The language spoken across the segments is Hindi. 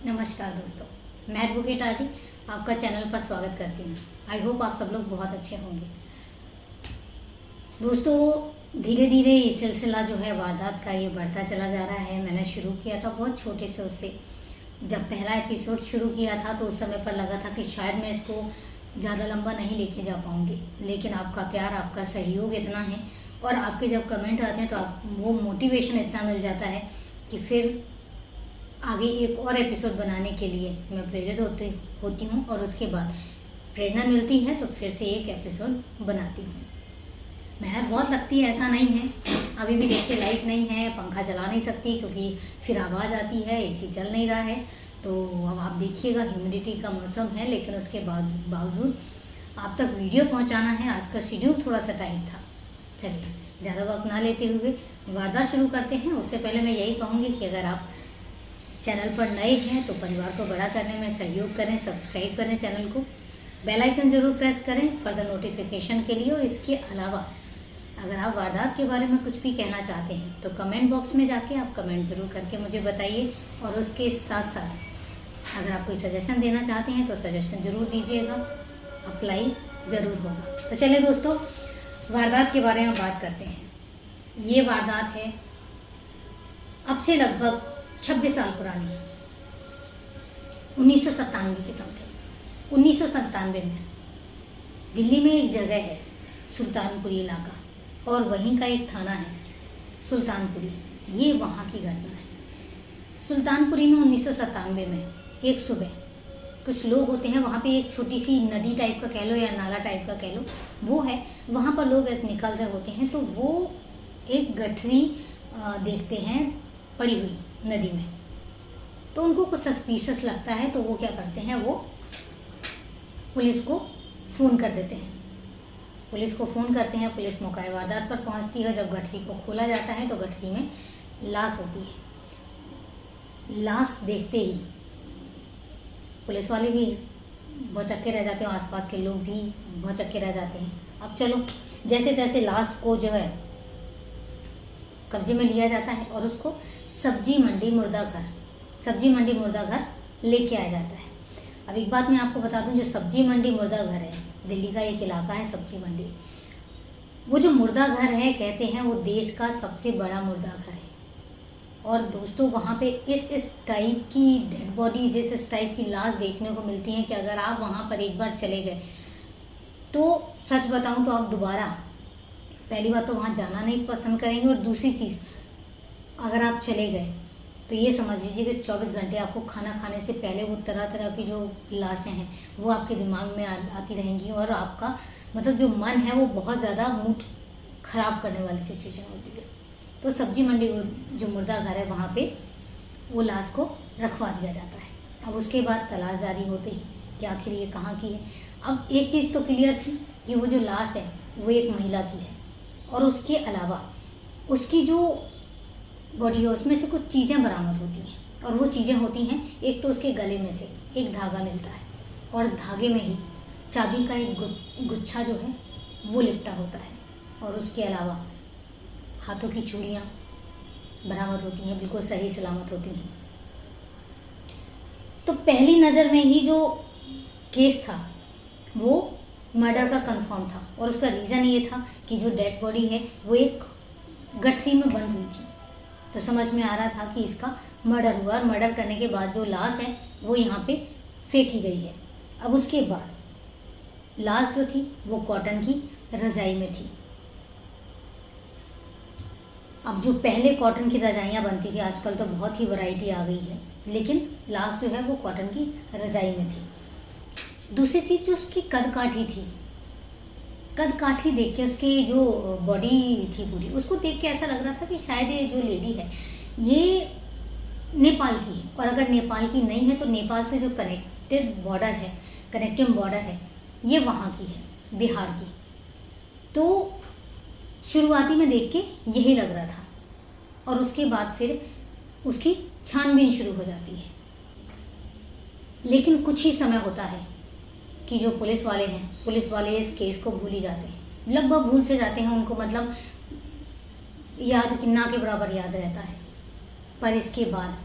नमस्कार दोस्तों, मैं एडवोकेट आरती आपका चैनल पर स्वागत करती हूँ। आई होप आप सब लोग बहुत अच्छे होंगे। दोस्तों, धीरे धीरे ये सिलसिला जो है वारदात का ये बढ़ता चला जा रहा है। मैंने शुरू किया था बहुत छोटे से उससे। जब पहला एपिसोड शुरू किया था तो उस समय पर लगा था कि शायद मैं इसको ज़्यादा लंबा नहीं लेके जा पाऊँगी, लेकिन आपका प्यार, आपका सहयोग इतना है और आपके जब कमेंट आते हैं तो आप वो मोटिवेशन इतना मिल जाता है कि फिर आगे एक और एपिसोड बनाने के लिए मैं प्रेरित होती हूँ और उसके बाद प्रेरणा मिलती है तो फिर से एक एपिसोड बनाती हूँ। मेहनत बहुत लगती है, ऐसा नहीं है। अभी भी देखिए लाइट नहीं है, पंखा चला नहीं सकती क्योंकि फिर आवाज़ आती है, एसी चल नहीं रहा है। तो अब आप देखिएगा, ह्यूमिडिटी का मौसम है, लेकिन उसके बावजूद आप तक वीडियो पहुँचाना है। आज का शेड्यूल थोड़ा सा टाइट था। चलिए ज़्यादा वक्त ना लेते हुए वारदात शुरू करते हैं। उससे पहले मैं यही कहूँगी कि अगर आप चैनल पर नए हैं तो परिवार को बड़ा करने में सहयोग करें, सब्सक्राइब करें चैनल को, बेल आइकन जरूर प्रेस करें फर्दर नोटिफिकेशन के लिए। और इसके अलावा अगर आप वारदात के बारे में कुछ भी कहना चाहते हैं तो कमेंट बॉक्स में जाके आप कमेंट जरूर करके मुझे बताइए। और उसके साथ साथ अगर आप कोई सजेशन देना चाहते हैं तो सजेशन जरूर दीजिएगा, अप्लाई ज़रूर होगा। तो चलिए दोस्तों, वारदात के बारे में बात करते हैं। ये वारदात है अब से लगभग 26 साल पुरानी है, 1997 के समथिंग। 1997 में दिल्ली में एक जगह है सुल्तानपुरी इलाका, और वहीं का एक थाना है सुल्तानपुरी। ये वहाँ की घटना है। सुल्तानपुरी में 1997 में एक सुबह कुछ लोग होते हैं, वहाँ पे एक छोटी सी नदी टाइप का कह लो या नाला टाइप का कह लो, वो है। वहाँ पर लोग निकल रहे होते हैं तो वो एक गठरी देखते हैं पड़ी हुई नदी में। तो उनको कुछ सस्पिशियस लगता है तो वो क्या करते हैं, वो पुलिस को फ़ोन कर देते हैं। पुलिस को फ़ोन करते हैं, पुलिस मौका वारदात पर पहुंचती है। जब गठरी को खोला जाता है तो गठरी में लाश होती है। लाश देखते ही पुलिस वाले भी भौचक्के रह जाते हैं, आसपास के लोग भी भौचक्के रह जाते हैं। अब चलो, जैसे तैसे लाश को जो है कब्जे में लिया जाता है और उसको सब्जी मंडी मुर्दा घर लेके आया जाता है। अब एक बात मैं आपको बता दूं, जो सब्जी मंडी मुर्दा घर है, दिल्ली का एक इलाका है सब्जी मंडी, वो जो मुर्दा घर है कहते हैं वो देश का सबसे बड़ा मुर्दा घर है। और दोस्तों, वहाँ पे इस टाइप की डेड बॉडीज, इस टाइप की लाश देखने को मिलती हैं कि अगर आप वहाँ पर एक बार चले गए तो सच बताऊं तो आप दोबारा, पहली बात तो वहाँ जाना नहीं पसंद करेंगे, और दूसरी चीज़, अगर आप चले गए तो ये समझ लीजिए कि 24 घंटे आपको खाना खाने से पहले वो तरह तरह की जो लाशें हैं वो आपके दिमाग में आती रहेंगी, और आपका मतलब जो मन है वो बहुत ज़्यादा मूड ख़राब करने वाली सिचुएशन होती है। तो सब्जी मंडी जो मुर्दा घर है वहाँ पे वो लाश को रखवा दिया जाता है। अब उसके बाद तलाश जारी होती है कि आखिर ये कहाँ की है। अब एक चीज़ तो क्लियर थी कि वो जो लाश है वो एक महिला की है, और उसके अलावा उसकी जो बॉडी है उसमें से कुछ चीज़ें बरामद होती हैं। और वो चीज़ें होती हैं, एक तो उसके गले में से एक धागा मिलता है, और धागे में ही चाबी का एक गुच्छा जो है वो लिपटा होता है, और उसके अलावा हाथों की चूड़ियाँ बरामद होती हैं, बिल्कुल सही सलामत होती हैं। तो पहली नज़र में ही जो केस था वो मर्डर का कंफर्म था, और उसका रीज़न ये था कि जो डेड बॉडी है वो एक गठरी में बंद हुई थी। तो समझ में आ रहा था कि इसका मर्डर हुआ, और मर्डर करने के बाद जो लाश है वो यहाँ पे फेंकी गई है। अब उसके बाद लाश जो थी वो कॉटन की रजाई में थी। अब जो पहले कॉटन की रजाइयाँ बनती थी, आजकल तो बहुत ही वैरायटी आ गई है, लेकिन लाश जो है वो कॉटन की रजाई में थी। दूसरी चीज़, जो उसकी कदकाठी थी, कदकाठी देख के, उसकी जो बॉडी थी पूरी, उसको देख के ऐसा लग रहा था कि शायद ये जो लेडी है ये नेपाल की है, और अगर नेपाल की नहीं है तो नेपाल से जो कनेक्टिंग बॉर्डर है ये वहाँ की है, बिहार की। तो शुरुआती में देख के यही लग रहा था, और उसके बाद फिर उसकी छानबीन शुरू हो जाती है। लेकिन कुछ ही समय होता है कि जो पुलिस वाले इस केस को भूल ही जाते हैं, लगभग भूल से जाते हैं। उनको मतलब याद ना के बराबर याद रहता है। पर इसके बाद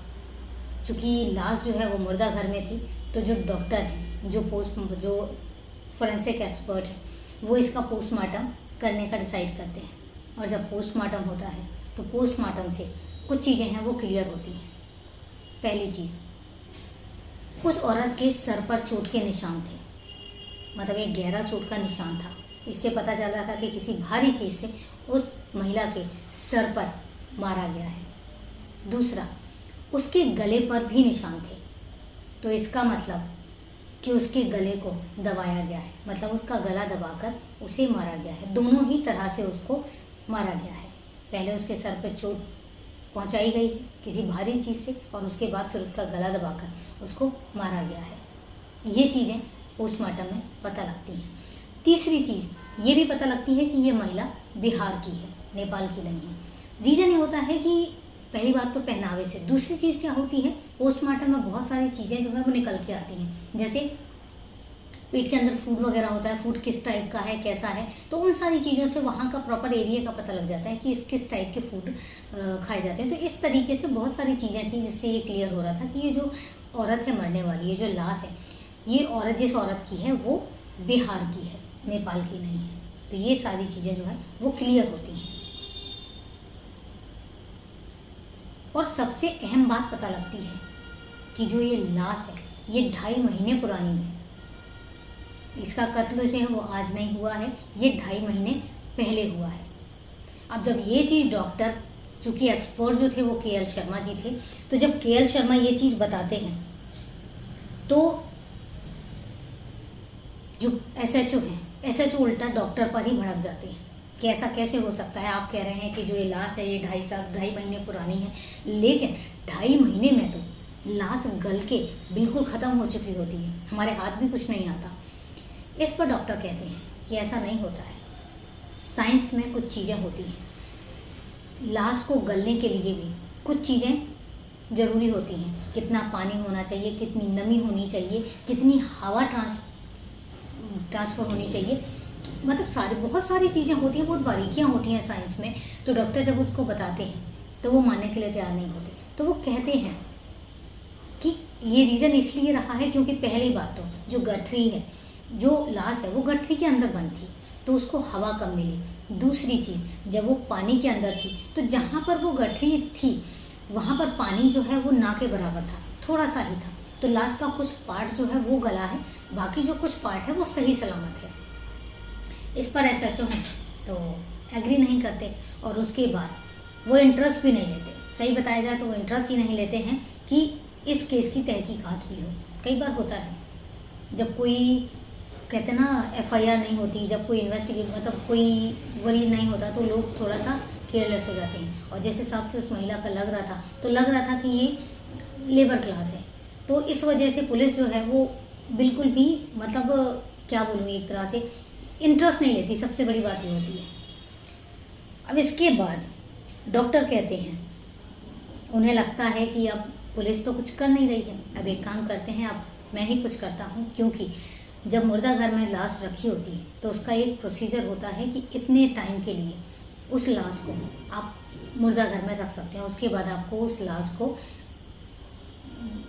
चूँकि लाश जो है वो मुर्दा घर में थी, तो जो डॉक्टर हैं, जो फोरेंसिक एक्सपर्ट है, वो इसका पोस्टमार्टम करने का डिसाइड करते हैं। और जब पोस्टमार्टम होता है तो पोस्टमार्टम से कुछ चीज़ें हैं वो क्लियर होती हैं। पहली चीज़, उस औरत के सर पर चोट के निशान थे, मतलब एक गहरा चोट का निशान था। इससे पता चल रहा था कि किसी भारी चीज़ से उस महिला के सर पर मारा गया है। दूसरा, उसके गले पर भी निशान थे, तो इसका मतलब कि उसके गले को दबाया गया है, मतलब उसका गला दबाकर उसे मारा गया है। दोनों ही तरह से उसको मारा गया है। पहले उसके सर पर चोट पहुंचाई गई किसी भारी चीज़ से, और उसके बाद फिर उसका गला दबाकर उसको मारा गया है। ये चीज़ें पोस्टमार्टम में पता लगती हैं। तीसरी चीज़ ये भी पता लगती है कि ये महिला बिहार की है, नेपाल की नहीं है। रीज़न ये होता है कि पहली बात तो पहनावे से, दूसरी चीज़ क्या होती है, पोस्टमार्टम में बहुत सारी चीज़ें जो है वो निकल के आती हैं। जैसे पेट के अंदर फूड वगैरह होता है, फूड किस टाइप का है, कैसा है, तो उन सारी चीज़ों से वहाँ का प्रॉपर एरिया का पता लग जाता है कि किस टाइप के फूड खाए जाते हैं। तो इस तरीके से बहुत सारी चीज़ें थी जिससे ये क्लियर हो रहा था कि ये जो औरत है मरने वाली, ये जो लाश है, ये औरत जिस औरत की है वो बिहार की है, नेपाल की नहीं है। तो ये सारी चीज़ें जो है वो क्लियर होती हैं। और सबसे अहम बात पता लगती है कि जो ये लाश है ये 2.5 महीने पुरानी है। इसका कत्ल जो है वो आज नहीं हुआ है, ये 2.5 महीने पहले हुआ है। अब जब ये चीज़ डॉक्टर, चूँकि एक्सपर्ट जो थे वो के एल शर्मा जी थे, तो जब के एल शर्मा ये चीज़ बताते हैं तो जो एसएचओ हैं, एसएचओ उल्टा डॉक्टर पर ही भड़क जाते हैं कि ऐसा कैसे हो सकता है। आप कह रहे हैं कि जो ये लाश है ये 2.5 महीने पुरानी है, लेकिन 2.5 महीने में तो लाश गल के बिल्कुल ख़त्म हो चुकी होती है, हमारे हाथ भी कुछ नहीं आता। इस पर डॉक्टर कहते हैं कि ऐसा नहीं होता है, साइंस में कुछ चीज़ें होती हैं, लाश को गलने के लिए भी कुछ चीज़ें ज़रूरी होती हैं। कितना पानी होना चाहिए, कितनी नमी होनी चाहिए, कितनी हवा ट्रांसफ़र होनी चाहिए, मतलब बहुत सारी चीज़ें होती हैं, बहुत बारीकियाँ होती हैं साइंस में। तो डॉक्टर जब उसको बताते हैं तो वो मानने के लिए तैयार नहीं होते। तो वो कहते हैं कि ये रीज़न इसलिए रहा है क्योंकि पहली बात तो जो गठरी है, जो लाश है वो गठरी के अंदर बंद थी, तो उसको हवा कम मिली। दूसरी चीज़, जब वो पानी के अंदर थी तो जहाँ पर वो गठरी थी वहाँ पर पानी जो है वो ना के बराबर था, थोड़ा सा ही था। तो लाश का कुछ पार्ट जो है वो गला है, बाकी जो कुछ पार्ट है वो सही सलामत है। इस पर एसएचओ हैं तो एग्री नहीं करते, और उसके बाद वो इंटरेस्ट भी नहीं लेते। सही बताया जाए तो वो इंटरेस्ट ही नहीं लेते हैं कि इस केस की तहकीकात भी हो। कई बार होता है जब कोई, कहते ना, एफआईआर नहीं होती, जब कोई इन्वेस्टिगेट, मतलब कोई वरी नहीं होता, तो लोग थोड़ा सा केयरलेस हो जाते हैं। और जिस हिसाब से उस महिला का लग रहा था, तो लग रहा था कि ये लेबर क्लास है, तो इस वजह से पुलिस जो है वो बिल्कुल भी, मतलब क्या बोलूँ, एक तरह से इंटरेस्ट नहीं लेती। सबसे बड़ी बात ये होती है। अब इसके बाद डॉक्टर कहते हैं, उन्हें लगता है कि अब पुलिस तो कुछ कर नहीं रही है, अब एक काम करते हैं, अब मैं ही कुछ करता हूँ। क्योंकि जब मुर्दा घर में लाश रखी होती है तो उसका एक प्रोसीजर होता है कि इतने टाइम के लिए उस लाश को आप मुर्दा घर में रख सकते हैं, उसके बाद आपको उस लाश को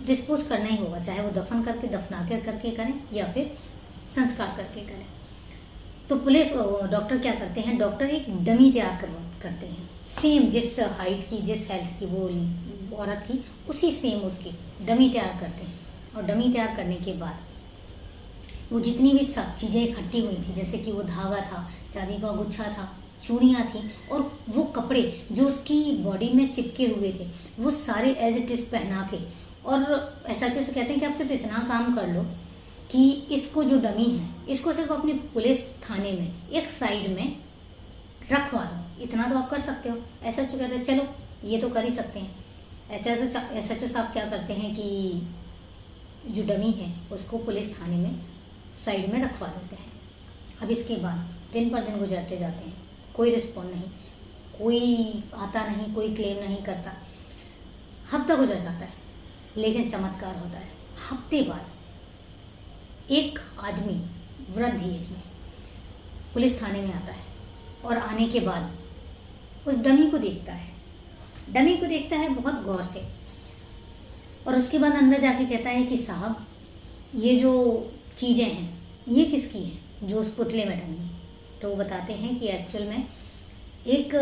डिस्पोज करना ही होगा, चाहे वो दफन करके, दफना करके करें या फिर संस्कार करके करें। तो पुलिस, डॉक्टर क्या करते हैं, डॉक्टर एक डमी तैयार करते हैं, सेम जिस हाइट की, जिस हेल्थ की वो औरत थी, उसी सेम उसकी डमी तैयार करते हैं। और डमी तैयार करने के बाद वो जितनी भी सब चीज़ें इकट्ठी हुई थी, जैसे कि वो धागा था, चांदी का गुच्छा था, चूड़ियाँ थी, और वो कपड़े जो उसकी बॉडी में चिपके हुए थे, वो सारे एज इट इज़ पहना के, और एसएचओ से कहते हैं कि आप सिर्फ इतना काम कर लो कि इसको, जो डमी है, इसको सिर्फ अपने पुलिस थाने में एक साइड में रखवा दो, इतना तो आप कर सकते हो। एसएचओ कहते हैं चलो ये तो कर ही सकते हैं। एसएचओ साहब क्या करते हैं कि जो डमी है उसको पुलिस थाने में साइड में रखवा देते हैं। अब इसके बाद दिन पर दिन गुजरते जाते हैं, कोई रिस्पॉन्ड नहीं, कोई आता नहीं, कोई क्लेम नहीं करता। हफ्ता गुजर जाता है, लेकिन चमत्कार होता है। हफ्ते बाद एक आदमी वृद्ध एज में पुलिस थाने में आता है, और आने के बाद उस डमी को देखता है, बहुत गौर से। और उसके बाद अंदर जाके कहता है कि साहब ये जो चीज़ें हैं ये किसकी हैं जो उस पुतले में टंगी है। तो वो बताते हैं कि एक्चुअल में एक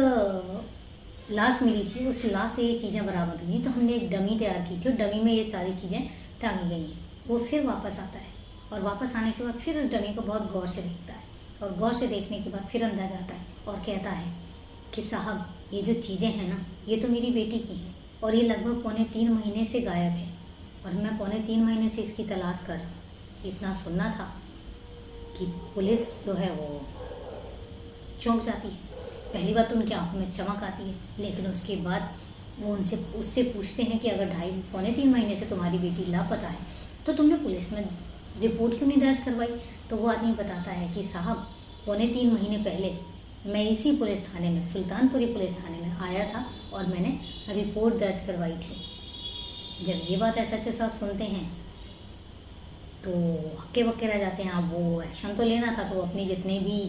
लाश मिली थी, उस लाश से ये चीज़ें बरामद हुई, तो हमने एक डमी तैयार की थी और डमी में ये सारी चीज़ें टांगी गई हैं। वो फिर वापस आता है और वापस आने के बाद फिर उस डमी को बहुत गौर से देखता है और गौर से देखने के बाद फिर अंदर जाता है और कहता है कि साहब ये जो चीज़ें हैं ना ये तो मेरी बेटी की हैं और ये लगभग 3.25 महीने से गायब है और मैं 3.25 महीने से इसकी तलाश कर रहा हूँ। इतना सुनना था कि पुलिस जो है वो चौंक जाती है। पहली बात तो उनकी आंखों में चमक आती है, लेकिन उसके बाद वो उससे पूछते हैं कि अगर 2.5-3 महीने से तुम्हारी बेटी लापता है तो तुमने पुलिस में रिपोर्ट क्यों नहीं दर्ज करवाई। तो वो आदमी बताता है कि साहब 3.25 महीने पहले मैं इसी पुलिस थाने में, सुल्तानपुरी पुलिस थाने में आया था और मैंने रिपोर्ट दर्ज करवाई थी। जब ये बात SHO साहब सुनते हैं तो हक्के बक्के रह जाते हैं। अब वो एक्शन तो लेना था, तो अपनी जितने भी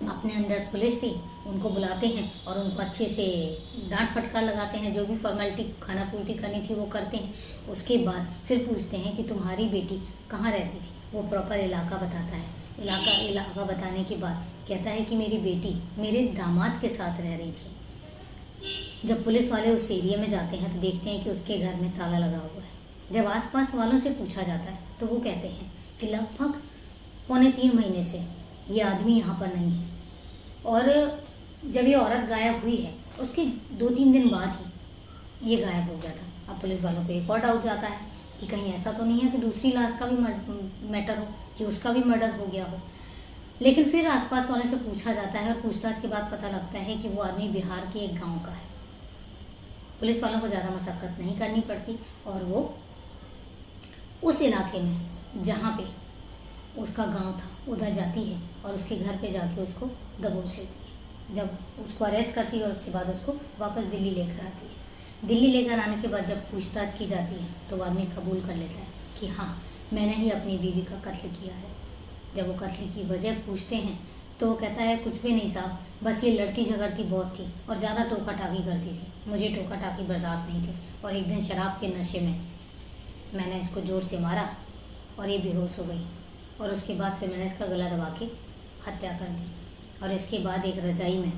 अपने अंदर पुलिस थी उनको बुलाते हैं और उनको अच्छे से डांट फटकार लगाते हैं, जो भी फॉर्मेलिटी खाना पूर्ति करनी थी वो करते हैं। उसके बाद फिर पूछते हैं कि तुम्हारी बेटी कहाँ रहती थी। वो प्रॉपर इलाका बताता है। इलाका बताने के बाद कहता है कि मेरी बेटी मेरे दामाद के साथ रह रही थी। जब पुलिस वाले उस एरिया में जाते हैं तो देखते हैं कि उसके घर में ताला लगा हुआ है। जब आसपास वालों से पूछा जाता है तो वो कहते हैं कि लगभग 3.25 महीने से ये आदमी यहाँ पर नहीं है और जब ये औरत गायब हुई है उसके 2-3 दिन बाद ही ये गायब हो गया था। अब पुलिस वालों को एक और डाउट जाता है कि कहीं ऐसा तो नहीं है कि दूसरी लाश का भी मैटर हो, कि उसका भी मर्डर हो गया हो। लेकिन फिर आसपास वाले से पूछा जाता है और पूछताछ के बाद पता लगता है कि वो आदमी बिहार के एक गांव का है। पुलिस वालों को ज़्यादा मशक्क़त नहीं करनी पड़ती और वो उस इलाके में जहाँ पे उसका गांव था उधर जाती है और उसके घर पे जाके उसको दबोच लेती है। जब उसको अरेस्ट करती है और उसके बाद उसको वापस दिल्ली लेकर आती है। दिल्ली लेकर आने के बाद जब पूछताछ की जाती है तो वो आदमी कबूल कर लेता है कि हाँ मैंने ही अपनी बीवी का कत्ल किया है। जब वो कत्ल की वजह पूछते हैं तो वो कहता है कुछ भी नहीं साहब, बस ये लड़ती झगड़ती बहुत थी और ज़्यादा टोका टाकी करती थी, मुझे टोका टाकी बर्दाश्त नहीं थी और एक दिन शराब के नशे में मैंने इसको ज़ोर से मारा और ये बेहोश हो गई और उसके बाद फिर मैंने इसका गला दबा के हत्या कर दी और इसके बाद एक रजाई में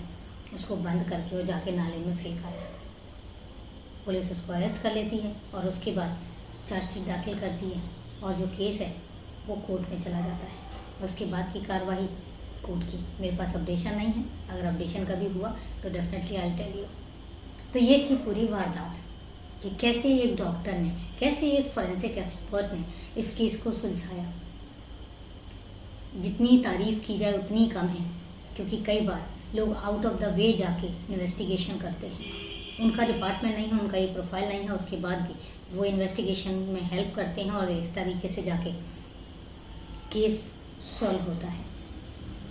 उसको बंद करके वो जाके नाले में फेंक आया। पुलिस उसको अरेस्ट कर लेती है और उसके बाद चार्जशीट दाखिल करती है और जो केस है वो कोर्ट में चला जाता है। उसके बाद की कार्रवाई कोर्ट की मेरे पास अपडेशन नहीं है, अगर अपडेशन कभी हुआ तो डेफिनेटली आई टेल यू। तो ये थी पूरी वारदात कि कैसे एक डॉक्टर ने, कैसे एक फॉरेंसिक एक्सपर्ट ने इस केस को सुलझाया। जितनी तारीफ़ की जाए उतनी कम है, क्योंकि कई बार लोग आउट ऑफ द वे जाके इन्वेस्टिगेशन करते हैं। उनका डिपार्टमेंट नहीं है, उनका ये प्रोफाइल नहीं है, उसके बाद भी वो इन्वेस्टिगेशन में हेल्प करते हैं और इस तरीके से जाके केस सॉल्व होता है।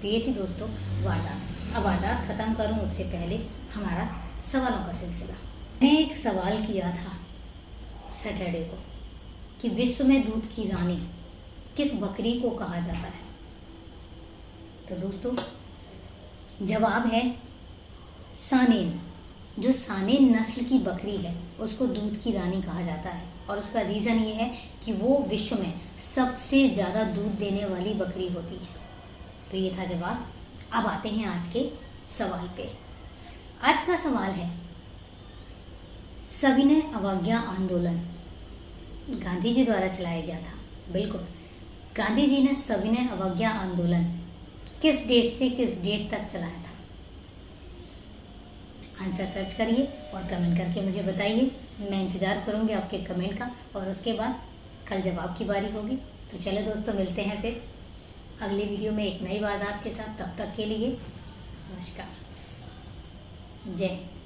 तो ये थी दोस्तों वारदात। अब वारदात ख़त्म करूँ उससे पहले हमारा सवालों का सिलसिला। मैंने एक सवाल किया था सैटरडे को कि विश्व में दूध की रानी किस बकरी को कहा जाता है। तो दोस्तों जवाब है सानेन। जो सानेन नस्ल की बकरी है उसको दूध की रानी कहा जाता है और उसका रीज़न ये है कि वो विश्व में सबसे ज़्यादा दूध देने वाली बकरी होती है। तो ये था जवाब। अब आते हैं आज के सवाल पे। आज का सवाल है सविनय अवज्ञा आंदोलन गांधी जी द्वारा चलाया गया था। बिल्कुल, गांधी जी ने सविनय अवज्ञा आंदोलन किस डेट से किस डेट तक चलाया था। आंसर सर्च करिए और कमेंट करके मुझे बताइए। मैं इंतज़ार करूंगी आपके कमेंट का और उसके बाद कल जवाब की बारी होगी। तो चलो दोस्तों, मिलते हैं फिर अगली वीडियो में एक नई वारदात के साथ। तब तक के लिए नमस्कार, जय हिंद।